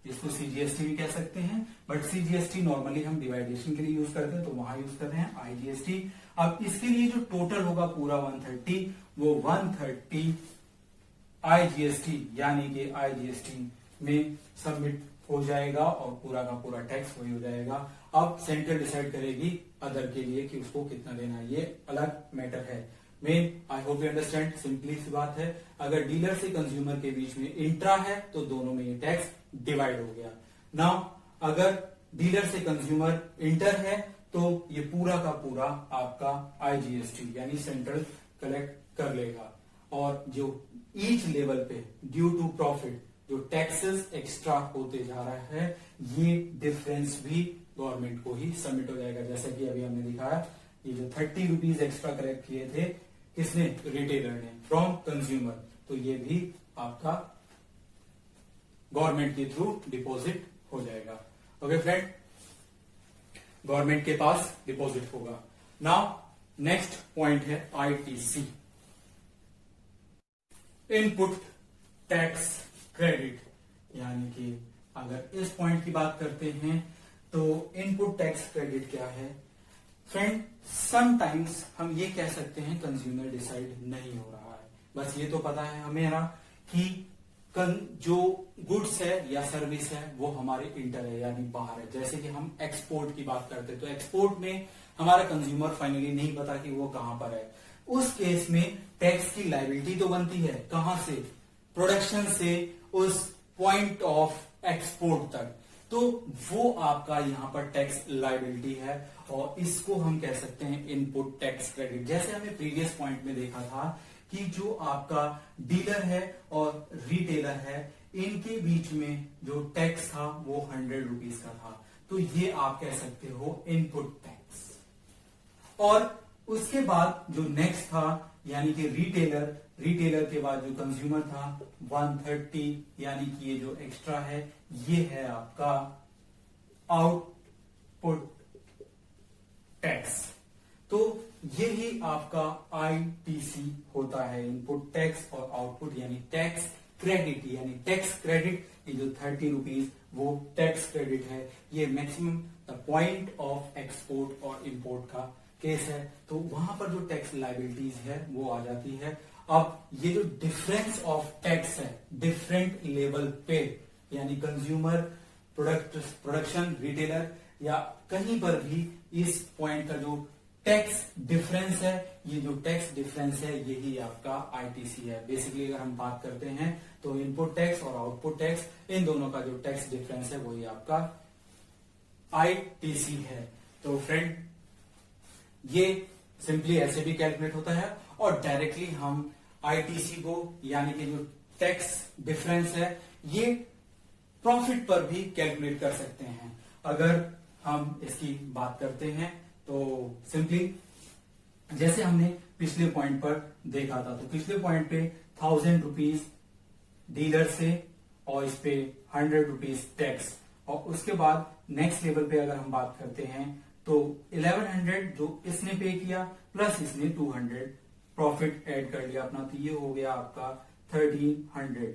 इसको सीजीएसटी भी कह सकते हैं, बट सीजीएसटी नॉर्मली हम डिवाइडेशन के लिए यूज करते हैं तो वहां यूज कर रहे हैं आईजीएसटी। अब इसके लिए जो टोटल होगा पूरा 130, वो 130 आईजीएसटी यानी कि आईजीएसटी में सबमिट हो जाएगा और पूरा का पूरा टैक्स वही हो जाएगा। अब सेंट्रल डिसाइड करेगी अदर के लिए कि उसको कितना देना है, ये अलग मैटर है। मेन I hope you understand, simply सी बात है। अगर डीलर से कंज्यूमर के बीच में इंट्रा है तो दोनों में ये टैक्स डिवाइड हो गया। नाउ अगर डीलर से कंज्यूमर इंटर है तो ये पूरा का पूरा आपका आईजीएसटी यानी सेंट्रल कलेक्ट कर लेगा, और जो ईच लेवल पे ड्यू टू प्रॉफिट जो टैक्सेस एक्स्ट्रा होते जा रहा है, ये डिफरेंस भी गवर्नमेंट को ही सबमिट हो जाएगा। जैसा कि अभी हमने दिखाया, ये जो 30 रुपीज एक्स्ट्रा कलेक्ट किए थे किसने, रिटेलर ने फ्रॉम कंज्यूमर, तो ये भी आपका गवर्नमेंट के थ्रू डिपॉजिट हो जाएगा। ओके फ्रेंड, गवर्नमेंट के पास डिपॉजिट होगा। नाउ नेक्स्ट पॉइंट है आईटीसी, इनपुट टैक्स क्रेडिट। यानी कि अगर इस पॉइंट की बात करते हैं तो इनपुट टैक्स क्रेडिट क्या है फ्रेंड, समटाइम्स हम ये कह सकते हैं कंज्यूमर डिसाइड नहीं हो रहा है, बस ये तो पता है हमें ना कि जो गुड्स है या सर्विस है वो हमारे इंटर है यानी बाहर है। जैसे कि हम एक्सपोर्ट की बात करते हैं तो एक्सपोर्ट में हमारा कंज्यूमर फाइनली नहीं पता कि वो कहां पर है, उस केस में टैक्स की लायबिलिटी तो बनती है कहां से, प्रोडक्शन से उस पॉइंट ऑफ एक्सपोर्ट तक, तो वो आपका यहां पर टैक्स लायबिलिटी है और इसको हम कह सकते हैं इनपुट टैक्स क्रेडिट। जैसे हमने प्रीवियस पॉइंट में देखा था कि जो आपका डीलर है और रिटेलर है, इनके बीच में जो टैक्स था वो 100 रुपीज का था, तो ये आप कह सकते हो इनपुट टैक्स। और उसके बाद जो नेक्स्ट था यानी कि रिटेलर के बाद जो कंज्यूमर था 130, यानी कि ये जो एक्स्ट्रा है ये है आपका आउटपुट टैक्स। तो ये ही आपका आईटीसी होता है, इनपुट टैक्स और आउटपुट यानी टैक्स क्रेडिट, यानी टैक्स क्रेडिट। ये जो 30 रुपीज वो टैक्स क्रेडिट है, ये maximum the point of export और इंपोर्ट का केस है, तो वहां पर जो टैक्स लायबिलिटीज है वो आ जाती है। अब ये जो डिफरेंस ऑफ टैक्स है डिफरेंट लेवल पे, यानी कंज्यूमर, प्रोडक्शन, रिटेलर या कहीं पर भी इस पॉइंट का जो टैक्स डिफरेंस है, ये जो टैक्स डिफरेंस है यही आपका आईटीसी है। बेसिकली अगर हम बात करते हैं तो इनपुट टैक्स और आउटपुट टैक्स, इन दोनों का जो टैक्स डिफरेंस है वही आपका आईटीसी है। तो फ्रेंड ये सिंपली ऐसे भी कैलकुलेट होता है और डायरेक्टली हम आईटीसी को यानी कि जो टैक्स डिफरेंस है ये प्रॉफिट पर भी कैलकुलेट कर सकते हैं। अगर हम इसकी बात करते हैं तो सिंपली जैसे हमने पिछले पॉइंट पर देखा था, तो पिछले पॉइंट पे 1000 रुपीज डीलर से और इस पे 100 रुपीज टैक्स, और उसके बाद नेक्स्ट लेवल पे अगर हम बात करते हैं तो 1100 जो इसने पे किया प्लस इसने 200 प्रॉफिट ऐड कर लिया अपना, तो ये हो गया आपका 1300।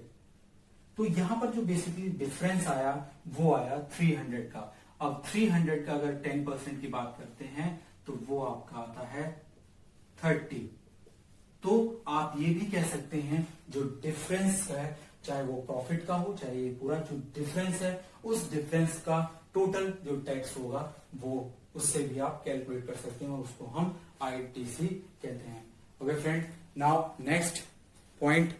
तो यहां पर जो बेसिकली डिफरेंस आया वो आया 300 का। अब 300 का अगर 10% की बात करते हैं तो वो आपका आता है 30। तो आप ये भी कह सकते हैं जो डिफरेंस है, चाहे वो प्रॉफिट का हो चाहे ये पूरा जो डिफरेंस है, उस डिफरेंस का टोटल जो टैक्स होगा वो उससे भी आप कैलकुलेट कर सकते हैं और उसको हम आईटीसी कहते हैं। Okay friend, now next point,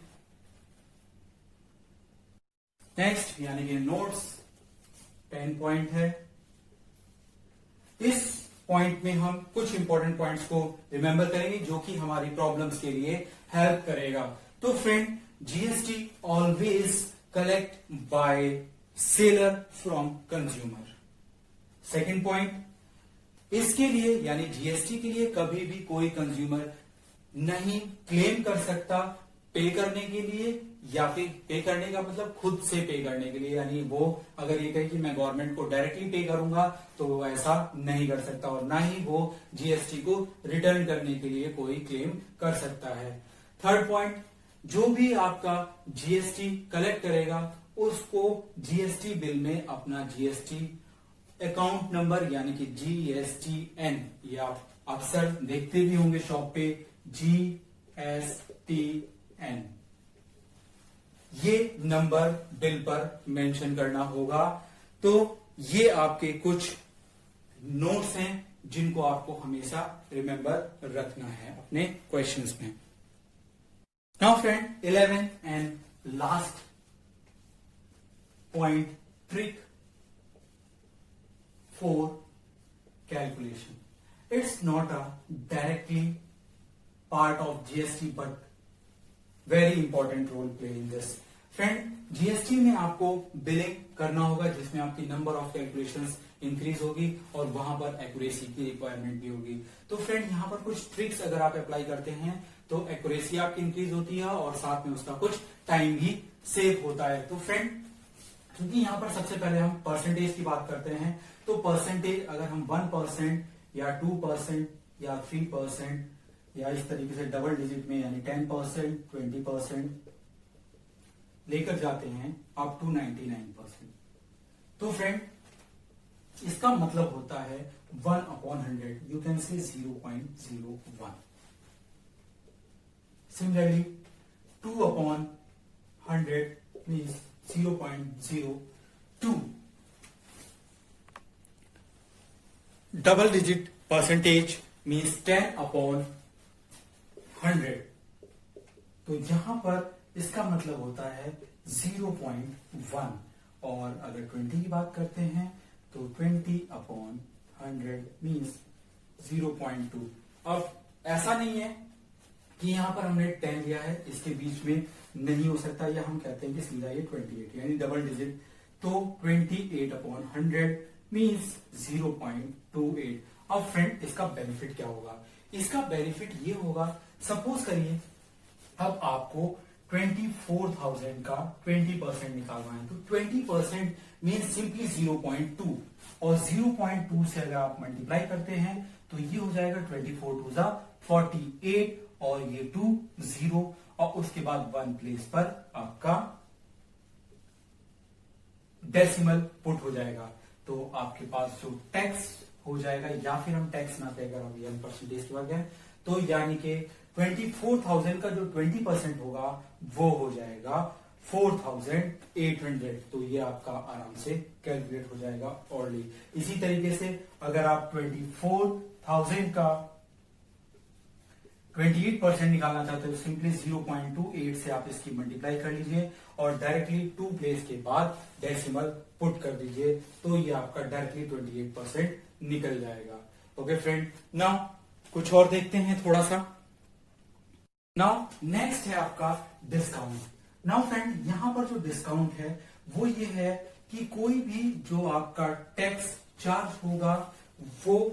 next यानी कि नोट्स 10 पॉइंट है। इस पॉइंट में हम कुछ इंपॉर्टेंट पॉइंट्स को रिमेंबर करेंगे जो कि हमारी प्रॉब्लम्स के लिए हेल्प करेगा। तो friend, GST always collect by seller from consumer. Second point, इसके लिए यानी जीएसटी के लिए कभी भी कोई कंज्यूमर नहीं क्लेम कर सकता पे करने के लिए, या फिर पे करने का मतलब खुद से पे करने के लिए, यानी वो अगर ये कहे कि मैं गवर्नमेंट को डायरेक्टली पे करूंगा तो वो ऐसा नहीं कर सकता, और ना ही वो जीएसटी को रिटर्न करने के लिए कोई क्लेम कर सकता है। थर्ड पॉइंट, जो भी आपका जीएसटी कलेक्ट करेगा उसको जीएसटी बिल में अपना जीएसटी अकाउंट नंबर यानी कि GSTN, ये आप अक्सर देखते भी होंगे शॉप पे, GSTN, ये नंबर बिल पर मेंशन करना होगा। तो ये आपके कुछ नोट्स हैं जिनको आपको हमेशा रिमेंबर रखना है अपने क्वेश्चंस में। Now friend, 11 and last point, trick for calculation. It's not a directly part of GST but very important role play in this. Friend, GST में आपको बिलिंग करना होगा जिसमें आपकी नंबर ऑफ कैलकुलेशंस इंक्रीज होगी और वहां पर एक्यूरेसी की रिक्वायरमेंट भी होगी। तो फ्रेंड, यहाँ पर कुछ ट्रिक्स अगर आप अप्लाई करते हैं तो एक्यूरेसी आपकी इंक्रीज होती है और साथ में उसका कुछ टाइम भी सेव होता है। तो फ्रेंड, क्योंकि यहाँ पर सबसे पहले हम परसेंटेज की बात करते हैं, तो परसेंटेज अगर हम 1% या 2% या 3% या इस तरीके से डबल डिजिट में यानी 10%, 20% लेकर जाते हैं अप टू 99%, तो फ्रेंड इसका मतलब होता है 1/100, you can say 0.01। Similarly 2/100 means 0.02। Double digit percentage means 10/100। तो यहां पर इसका मतलब होता है 0.1। और अगर 20 की बात करते हैं तो 20/100 मीन्स 0.2। अब ऐसा नहीं है कि यहां पर हमने 10 लिया है, इसके बीच में नहीं हो सकता, या हम कहते हैं कि सीधा ये 28 यानी डबल डिजिट, तो 28/100 मीन्स 0.28। अब फ्रेंड, इसका बेनिफिट क्या होगा? इसका बेनिफिट ये होगा, सपोज करिए अब आपको 24,000 का 20% निकालना है, तो 20% मीन्स सिंपली 0.2, और 0.2 से अगर आप मल्टीप्लाई करते हैं तो ये हो जाएगा 24 2 48 और ये 2 0 और उसके बाद 1 प्लेस पर आपका डेसिमल पुट हो जाएगा। तो आपके पास जो टैक्स हो जाएगा, या फिर हम टैक्स ना पे अगर हम रियल परसेंटेज की बात करें, तो यानी कि 24,000 का जो 20% होगा वो हो जाएगा 4,800। तो ये आपका आराम से कैलकुलेट हो जाएगा ऑर्डरली। इसी तरीके से अगर आप 24,000 का 28% निकालना चाहते हो, सिंपली 0.28 से आप इसकी मल्टीप्लाई कर लीजिए और डायरेक्टली 2 प्लेस के बाद डेसिमल पुट कर दीजिए, तो ये आपका डायरेक्टली 28% निकल जाएगा। ओके फ्रेंड, नाउ कुछ और देखते हैं थोड़ा सा। नाउ नेक्स्ट है आपका डिस्काउंट। नाउ फ्रेंड, यहां पर जो डिस्काउंट है वो ये है कि कोई भी जो आपका टैक्स चार्ज होगा वो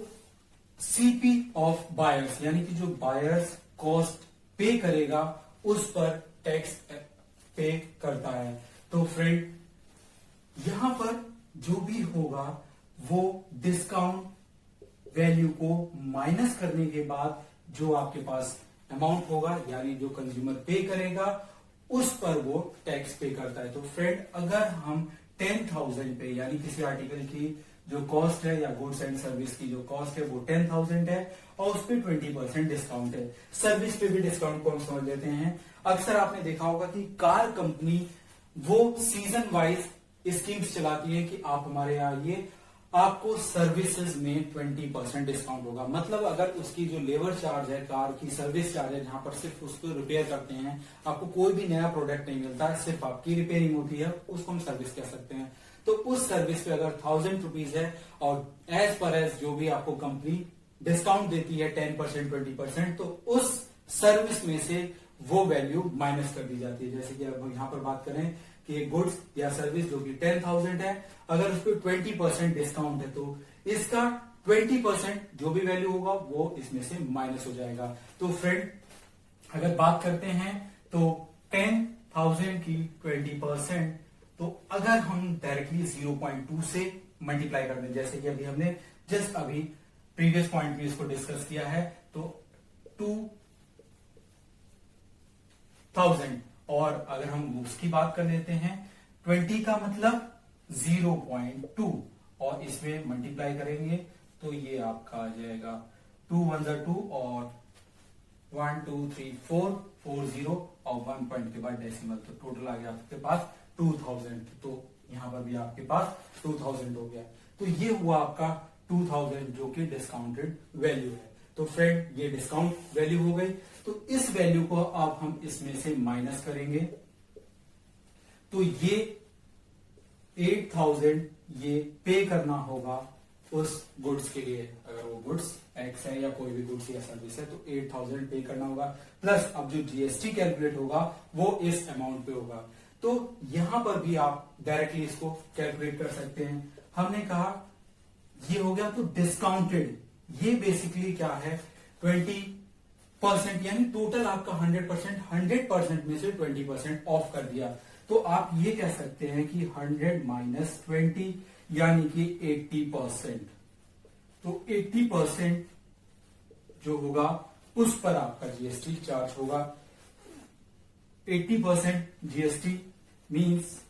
सीपी ऑफ बायर्स, यानी कि जो बायर्स कॉस्ट पे करेगा उस पर टैक्स पे करता है। तो फ्रेंड, यहां पर जो भी होगा वो डिस्काउंट वैल्यू को माइनस करने के बाद जो आपके पास अमाउंट होगा, यानी जो कंज्यूमर पे करेगा उस पर वो टैक्स पे करता है। तो फ्रेंड, अगर हम 10,000 पे, यानी किसी आर्टिकल की जो कॉस्ट है या गुड्स एंड सर्विस की जो कॉस्ट है वो 10,000 है और उस पर 20% डिस्काउंट है। सर्विस पे भी डिस्काउंट को हम समझ लेते हैं। अक्सर आपने देखा होगा कि कार कंपनी वो सीजन वाइज स्कीम्स चलाती है कि आप हमारे यहाँ आइए, आपको सर्विसेज में 20% डिस्काउंट होगा। मतलब अगर उसकी जो लेबर चार्ज है, कार की सर्विस चार्ज है, जहां पर सिर्फ उसको रिपेयर करते हैं, आपको कोई भी नया प्रोडक्ट नहीं मिलता, सिर्फ आपकी रिपेयरिंग होती है, उसको हम सर्विस कह सकते हैं। तो उस सर्विस पे अगर 1,000 रुपीज है और एज पर एज जो भी आपको कंपनी डिस्काउंट देती है 10% 20%, तो उस सर्विस में से वो वैल्यू माइनस कर दी जाती है। जैसे कि अब यहां पर बात करें कि गुड्स या सर्विस जो कि 10,000 है, अगर उस पर 20% डिस्काउंट है तो इसका 20% जो भी वैल्यू होगा वो इसमें से माइनस हो जाएगा। तो फ्रेंड, अगर बात करते हैं तो 10,000 की 20%, तो अगर हम डायरेक्टली 0.2 से मल्टीप्लाई कर दें, जैसे कि अभी हमने जस्ट अभी प्रीवियस पॉइंट में इसको डिस्कस किया है, तो 2,000, और अगर हम गुड्स की बात कर लेते हैं 20 का मतलब 0.2 और इसमें मल्टीप्लाई करेंगे तो ये आपका आ जाएगा 2 1 2 और 1 2 3 4 4 0 और 1 पॉइंट के बाद डेसिमल, तो टोटल आ गया आपके पास 2000। तो यहां पर भी आपके पास 2000 हो गया। तो ये हुआ आपका 2000 जो कि डिस्काउंटेड वैल्यू है। तो फ्रेंड ये डिस्काउंट वैल्यू हो गई। तो इस वैल्यू को अब हम इसमें से माइनस करेंगे तो ये 8000 ये पे करना होगा उस गुड्स के लिए। अगर वो गुड्स एक्स है या कोई भी गुड्स या सर्विस है तो 8000 पे करना होगा, प्लस अब जो जीएसटी कैलकुलेट होगा वो इस अमाउंट पे होगा। तो यहां पर भी आप डायरेक्टली इसको कैलकुलेट कर सकते हैं। हमने कहा ये हो गया तो डिस्काउंटेड, ये बेसिकली क्या है 20% यानी टोटल आपका 100% में से 20% ऑफ कर दिया। तो आप ये कह सकते हैं कि 100 माइनस 20 यानी कि 80%। तो 80% जो होगा उस पर आपका जीएसटी चार्ज होगा। 80% जीएसटी मींस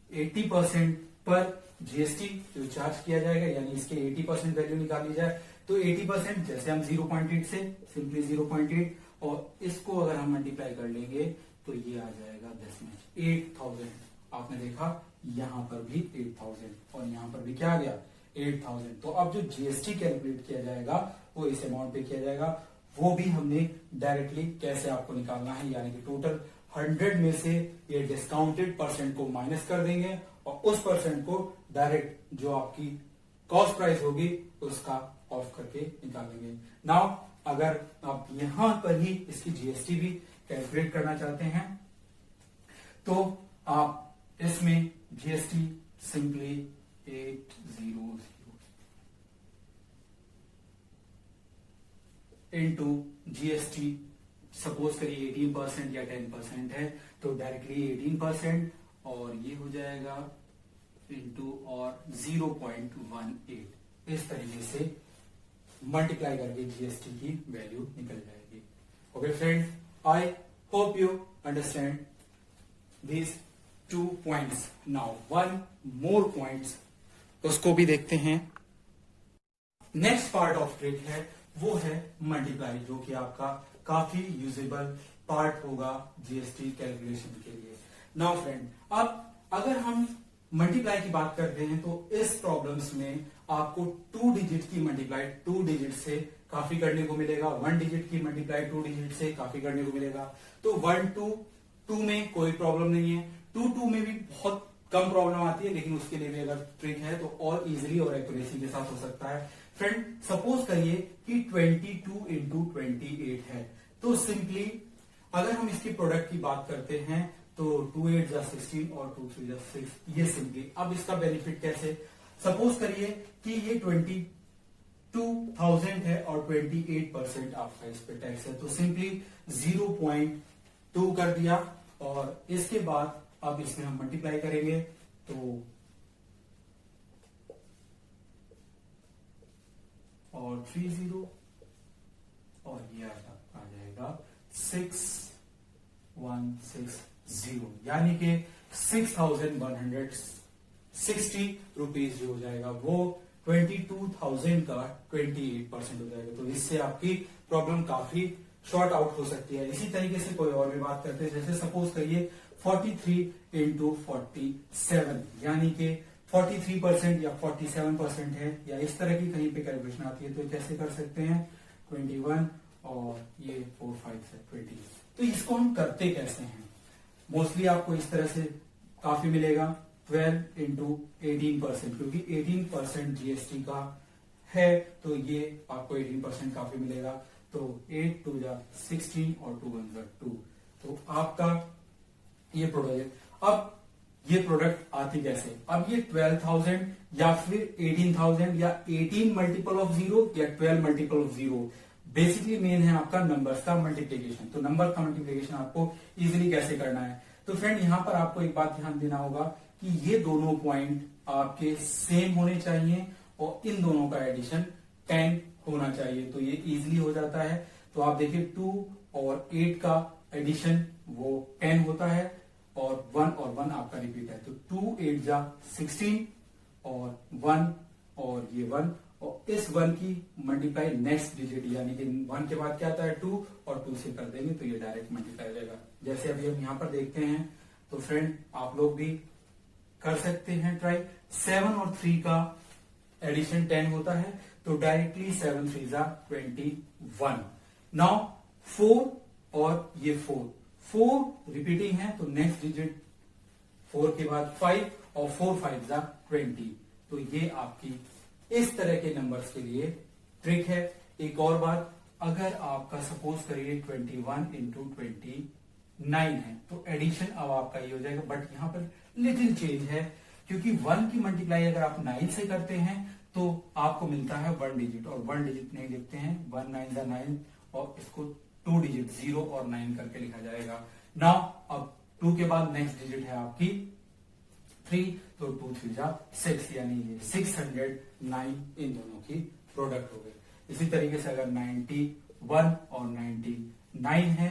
80% पर जीएसटी जो चार्ज किया जाएगा, यानी इसके 80% वैल्यू निकाली जाए तो 80% जैसे हम 0.8 से सिंपली 0.8 और इसको अगर हम मल्टीप्लाई कर लेंगे तो ये आ जाएगा 10 में 8000। आपने देखा यहां पर भी 8000 और यहां पर भी क्या आ गया 8000। तो अब जो जीएसटी कैलकुलेट किया जाएगा वो इस अमाउंट पे किया जाएगा। वो भी हमने डायरेक्टली कैसे आपको निकालना है, यानी कि टोटल 100 में से ये डिस्काउंटेड परसेंट को माइनस कर देंगे और उस परसेंट को डायरेक्ट जो आपकी कॉस्ट प्राइस होगी उसका ऑफ करके निकालेंगे। नाउ अगर आप यहां पर ही इसकी जीएसटी भी कैलकुलेट करना चाहते हैं तो आप इसमें GST simply 800 into GST, suppose करिए 18% या 10% है तो डायरेक्टली 18% और ये हो जाएगा इनटू और 0.18। इस तरीके से मल्टीप्लाई करके जीएसटी की वैल्यू निकल जाएगी। Okay friend, I hope you understand these 2 points. Now one more points, उसको भी देखते हैं। नेक्स्ट पार्ट ऑफ ट्रिक है वो है मल्टीप्लाई, जो कि आपका काफी यूजेबल पार्ट होगा जीएसटी कैलकुलेशन के लिए। नाउ फ्रेंड, अब अगर हम मल्टीप्लाई की बात करते हैं तो इस प्रॉब्लम्स में आपको 2 डिजिट की मल्टीप्लाई 2 डिजिट से काफी करने को मिलेगा, 1 डिजिट की मल्टीप्लाई 2 डिजिट से काफी करने को मिलेगा। तो 1 to 2 में कोई प्रॉब्लम नहीं है, 2 में भी बहुत कम प्रॉब्लम आती है, लेकिन उसके लिए भी अगर ट्रिक है तो और इजीली और एक्यूरेसी के साथ हो सकता है। फ्रेंड सपोज करिए कि 22 इंटू 28 है, तो सिंपली अगर हम इसकी प्रोडक्ट की बात करते हैं तो 2 8 जा 16 और 2 3 जा 6, ये सिंपली। अब इसका बेनिफिट कैसे, सपोज करिए कि ये 22,000 है और 28% आपका इस पे टैक्स है, तो सिंपली 0.2 कर दिया और इसके बाद अब इसमें हम मल्टीप्लाई करेंगे तो और 30 और ये आ जाएगा 6160, यानी कि 6160 रुपीज जो हो जाएगा वो 22,000 का 28% हो जाएगा। तो इससे आपकी प्रॉब्लम काफी शॉर्ट आउट हो सकती है। इसी तरीके से कोई और भी बात करते हैं, जैसे सपोज करिए 43 इंटू 47, यानी कि 43% या 47% है, या इस तरह की कहीं पे कैलकुलेशन आती है तो कैसे कर सकते हैं 21 और ये 4 5 से 20। तो इसको हम करते कैसे हैं, मोस्टली आपको इस तरह से काफी मिलेगा 12 इंटू 18%, क्योंकि 18% जीएसटी का है तो ये आपको 18% काफी मिलेगा। तो 8 2 जा 16 और 2 1 जा 2, तो आपका ये प्रोडक्ट, अब ये प्रोडक्ट आती कैसे, अब ये 12,000 या फिर 18,000 या 18 मल्टीपल ऑफ 0 या 12 मल्टीपल ऑफ 0, बेसिकली मेन है आपका नंबर्स का मल्टीप्लीकेशन। तो नंबर का मल्टीप्लीकेशन आपको इजीली कैसे करना है, तो फ्रेंड यहां पर आपको एक बात ध्यान देना होगा कि ये दोनों पॉइंट आपके सेम होने चाहिए और इन दोनों का एडिशन 10 होना चाहिए, तो ये इजीली हो जाता है। तो आप देखिए 2 और 8 का एडिशन वो 10 होता है, और 1 आपका रिपीट है, तो 2 8 जा 16 और 1 और ये 1, और इस 1 की मल्टीप्लाई नेक्स्ट डिजिट यानी कि 1 के बाद क्या आता है 2 और 2 से कर देंगे तो ये डायरेक्ट मल्टीप्लाई हो जाएगा। जैसे अभी हम यहाँ पर देखते हैं तो फ्रेंड आप लोग भी कर सकते हैं ट्राई। 7 और 3 का एडिशन 10 होता है, तो डायरेक्टली 7 3 जा 21। नाउ 4 और ये 4 रिपीटिंग है, तो नेक्स्ट डिजिट 4 के बाद 5 और 4 5 जा 20। तो ये आपकी इस तरह के नंबर्स के लिए ट्रिक है। एक और बात, अगर आपका सपोज करिए 21 इंटू 29 है तो एडिशन अब आपका ये हो जाएगा, बट यहां पर लिटिल चेंज है, क्योंकि 1 की मल्टीप्लाई अगर आप 9 से करते हैं तो आपको मिलता है 1 डिजिट, और 1 डिजिट नहीं लिखते हैं, 1 9 जा 9 और इसको 2 डिजिट 0 और 9 करके लिखा जाएगा। नाउ अब 2 के बाद नेक्स्ट डिजिट है आपकी 3, तो 2 3 जा 6, यानी ये 609 इन दोनों की प्रोडक्ट हो गई। इसी तरीके से अगर 91 और 99 है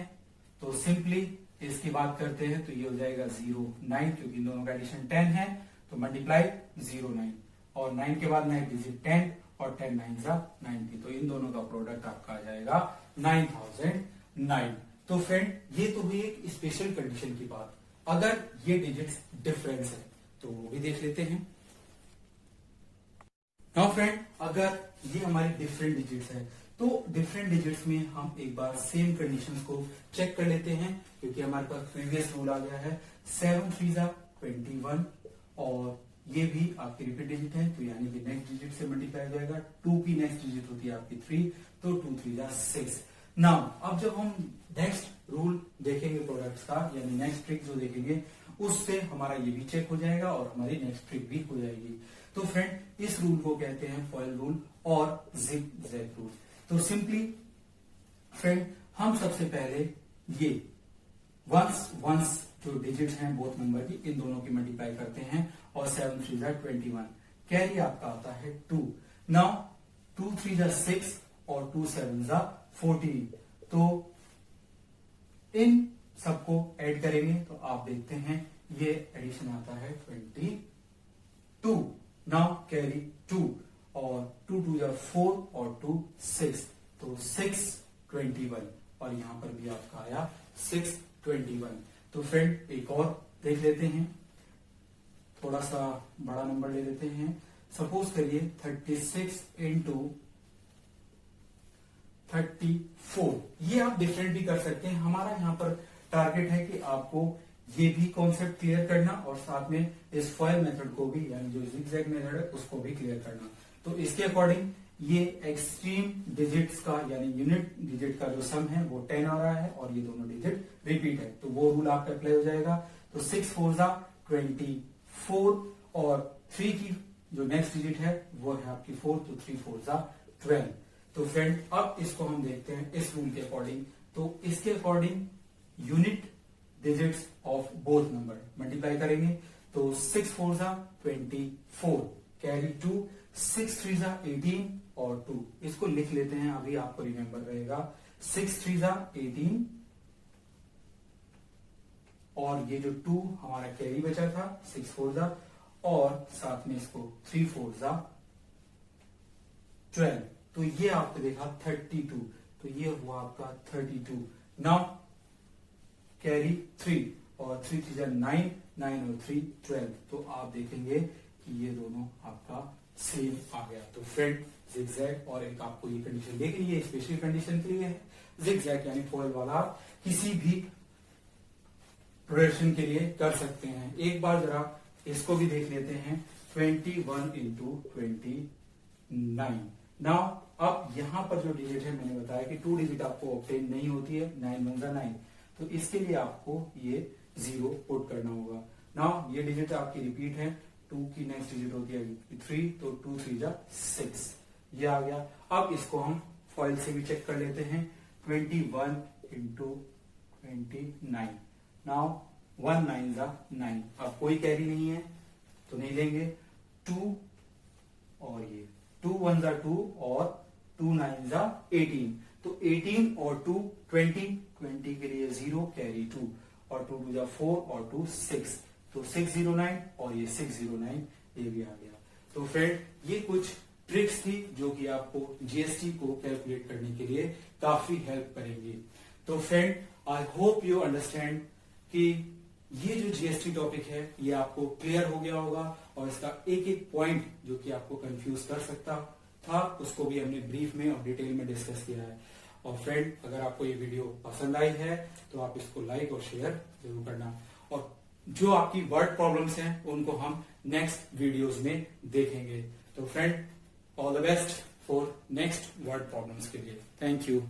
तो सिंपली इसकी बात करते हैं तो ये हो जाएगा 09, क्योंकि इन दोनों का एडिशन 10 है, तो मल्टीप्लाई 09 और 9 के बाद नेक्स्ट डिजिट 10 और 10 9 जा 90, तो इन दोनों का प्रोडक्ट आपका आ जाएगा 9009। तो फ्रेंड ये तो हुई एक स्पेशल कंडीशन की बात। अगर ये डिजिट्स डिफरेंस है तो वो भी देख लेते हैं। नाउ फ्रेंड अगर ये हमारे डिफरेंट डिजिट्स है तो डिफरेंट डिजिट्स में हम एक बार सेम कंडीशंस को चेक कर लेते हैं, क्योंकि हमारे पास प्रीवियस रूल आ गया है 7 3 जा 21 और ये भी आपकी रिपीट डिजिट है, तो यानी कि नेक्स्ट डिजिट से मल्टीप्लाई हो जाएगा। 2 की नेक्स्ट डिजिट होती है आपकी 3, तो 2 3 जा 6। नाउ अब जब हम नेक्स्ट रूल देखेंगे प्रोडक्ट्स का, यानी नेक्स्ट ट्रिक जो देखेंगे उससे हमारा ये भी चेक हो जाएगा और हमारी नेक्स्ट ट्रिक भी हो जाएगी। तो फ्रेंड इस रूल को कहते हैं फॉइल रूल और जिग जैग रूल। तो सिंपली फ्रेंड हम सबसे पहले ये वंस जो डिजिट्स हैं बोथ नंबर की, इन दोनों की मल्टीप्लाई करते हैं और 7 3 जा 21, कैरी आपका आता है 2। नाउ 2 3 जा 6 और 2 7 जा 14, तो इन सबको ऐड करेंगे तो आप देखते हैं ये एडिशन आता है 22। नाउ कैरी 2 और 2 2 जा 4 और 2 6, तो 6 21 और यहां पर भी आपका आया 6 21। तो फ्रेंड एक और देख लेते हैं, थोड़ा सा बड़ा नंबर ले लेते हैं। सपोज करिए 36 इंटू 34, ये आप डिफरेंट भी कर सकते हैं। हमारा यहाँ पर टारगेट है कि आपको ये भी कॉन्सेप्ट क्लियर करना और साथ में इस फॉइल मेथड को भी, यानी जो जिगजैग मेथड है उसको भी क्लियर करना। तो इसके अकॉर्डिंग ये एक्सट्रीम डिजिट्स का यानी यूनिट डिजिट का जो सम है वो 10 आ रहा है और ये दोनों डिजिट रिपीट है, तो वो रूल आपका अप्लाई हो जाएगा। तो 6 4 जा 24 और 3 की जो नेक्स्ट डिजिट है वो है आपकी 4, तो 3 4 जा 12। तो फ्रेंड अब इसको हम देखते हैं इस रूल के अकॉर्डिंग। तो इसके according unit digits of both number multiply करेंगे, तो 6 4 जा 24, कैरी 2, 6 3 जा 18 और 2, इसको लिख लेते हैं, अभी आपको रिमेंबर रहेगा। 6 3 जा 18 और ये जो 2 हमारा कैरी बचा था 6 4 जा, और साथ में इसको 3 4 जा 12, तो ये आपने देखा 32, तो ये हुआ आपका 32। नाउ कैरी 3 और 3 3 जा 9 9 और 3 12, तो आप देखेंगे कि ये दोनों आपका सेम आ गया। तो फ्रेंड जिगजैग और एक आपको ये कंडीशन देखनी है, स्पेशल कंडीशन के लिए है। जिगजैग यानी फॉइल वाला आप किसी भी प्रोडक्शन के लिए कर सकते हैं। एक बार जरा इसको भी देख लेते हैं, 21 इंटू 29। नाउ अब यहां पर जो डिजिट है मैंने बताया कि 2 डिजिट आपको ऑब्टेन नहीं होती है, 9 1 जा 9, तो इसके लिए आपको ये 0 पुट करना होगा। नाउ ये डिजिट आपकी रिपीट है, 2 की नेक्स्ट डिजिट होती है 3, तो 2 3 जा 6, ये आ गया। अब इसको हम फॉइल से भी चेक कर लेते हैं, 21 इंटू 29। नाउ 1 9 जा 9, अब कोई कैरी नहीं है तो नहीं लेंगे। 2 और ये 2 1 जा 2 और 2 9 जा 18, तो 18 और 2 20, 20 के लिए 0 कैरी 2, और 2 2 4 और 2 6, तो 609 और ये 609 ये भी आ गया। तो फ्रेंड ये कुछ ट्रिक्स थी जो कि आपको जीएसटी को कैलकुलेट करने के लिए काफी हेल्प करेंगी। तो friend I hope you understand कि ये जो जीएसटी टॉपिक है ये आपको क्लियर हो गया होगा और इसका एक एक पॉइंट जो कि आपको कंफ्यूज कर सकता था उसको भी हमने ब्रीफ में और डिटेल में डिस्कस किया है। और फ्रेंड अगर आपको ये वीडियो पसंद आई है तो आप इसको लाइक और शेयर जरूर करना, और जो आपकी वर्ड प्रॉब्लम्स हैं उनको हम नेक्स्ट वीडियोस में देखेंगे। तो friend all the best for next word problems के लिए। Thank you.